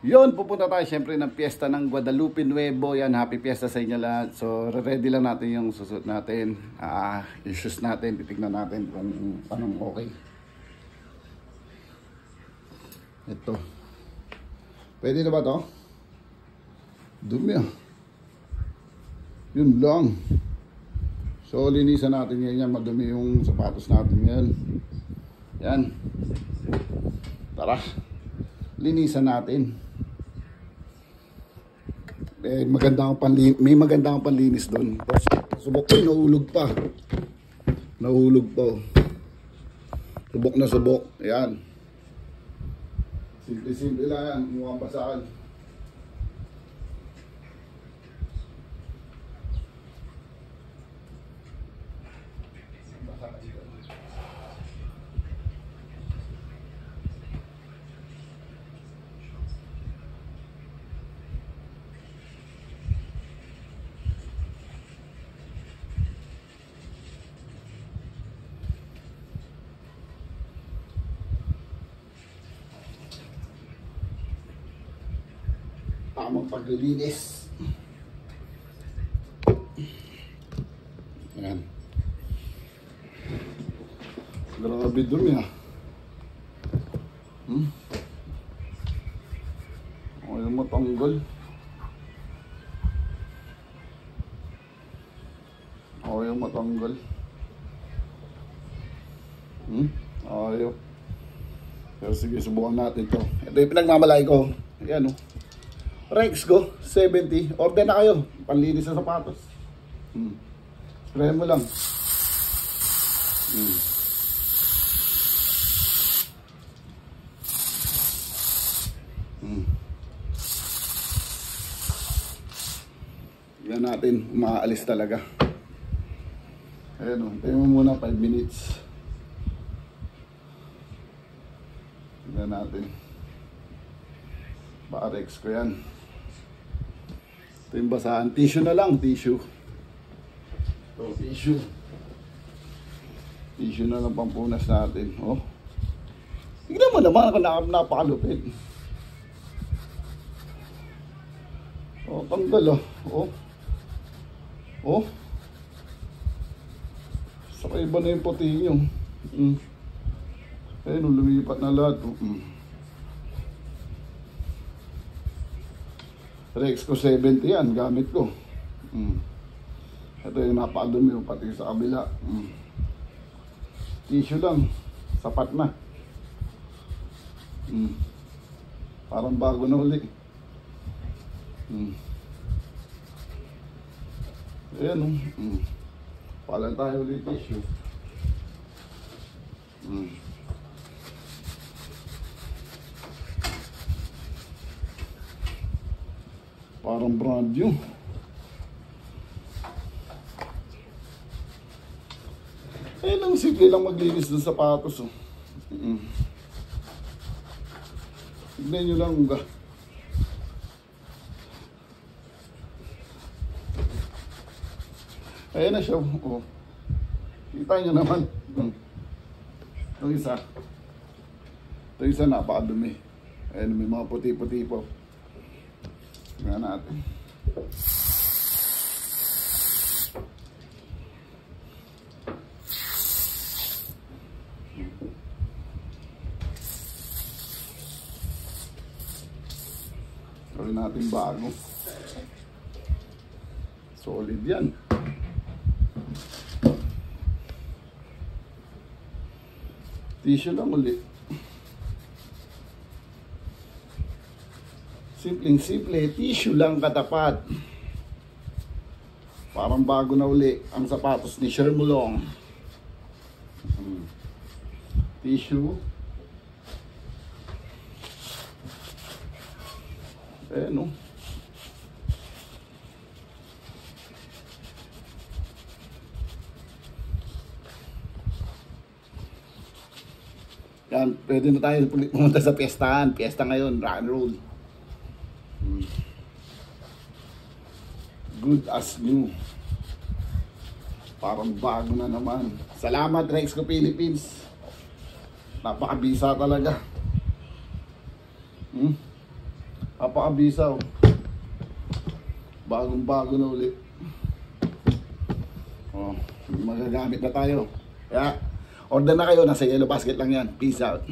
Yun, pupunta tayo syempre ng piyesta ng Guadalupe Nuevo. Yan, happy piyesta sa inyo lahat. So, ready lang natin yung susuot natin. Issues natin, titignan natin kung anong okay. Ito. Pwede na ba to? Dumi ah. Yun lang. So, linisan natin yan. Madumi yung sapatos natin yan. Yan. Tara. Linisan natin. May maganda akong panlinis doon. Subok ko, nahulog pa. Nahulog pa. Subok na subok. Ayan. Simple-simple lang yan. Mukhang basaan. Tamang paglilinis. Ayan. Grabe dumi ah. Ayaw matanggal. Ayaw matanggal. Ayaw. Pero sige, subukan natin to. Ito yung pinagmamalay ko. Ayan oh. Rex ko, 70. Order na kayo. Panlinis sa sapatos. Spray mo lang. Yan natin, umaalis talaga. Ayan o, tayo mo muna 5 minutes. Yan natin. Baka Rex ko yan. Ito yung basahan. Tissue na lang, tissue. Ito, tissue. Tissue na lang pampunas natin. Oh. Tignan mo naman, napakalupit. Oh, tanggal oh. Oh. Oh. Saka iba na yung puti nyo. Ayun, lumipat na lahat. Rex ko 70 yan, gamit ko. Ito yung napakadumi yung pati sa kabila. Tissue lang, sapat na. Parang bago na uli. Ayan o. Palan tayo ulit tissue. Parang brand new. Eh lang, simple lang maglinis ng sapatos oh. Tignan nyo lang ba. Ayan na siya oh. Kita nyo naman. Ito isa. Ito isa napakadumi. Ayan, may mga puti-puti po. Tingnan natin. Gawin natin bago. Solid yan. Tissue lang ulit. Simpleng-simple, tissue lang katapat. Parang bago na uli ang sapatos ni Shermulong. Tissue. Ayan o. Yan, pwede na tayo pumunta sa piyestahan. Piyesta ngayon, rock and roll. Good as new. Parang bago na naman. Salamat Rex ko Philippines. Napakabisa talaga. Apakabisa, oh. Bagong bago na ulit. Oh, magagamit na tayo. Kaya, order na kayo. Nasa Yellow Basket lang yan. Peace out.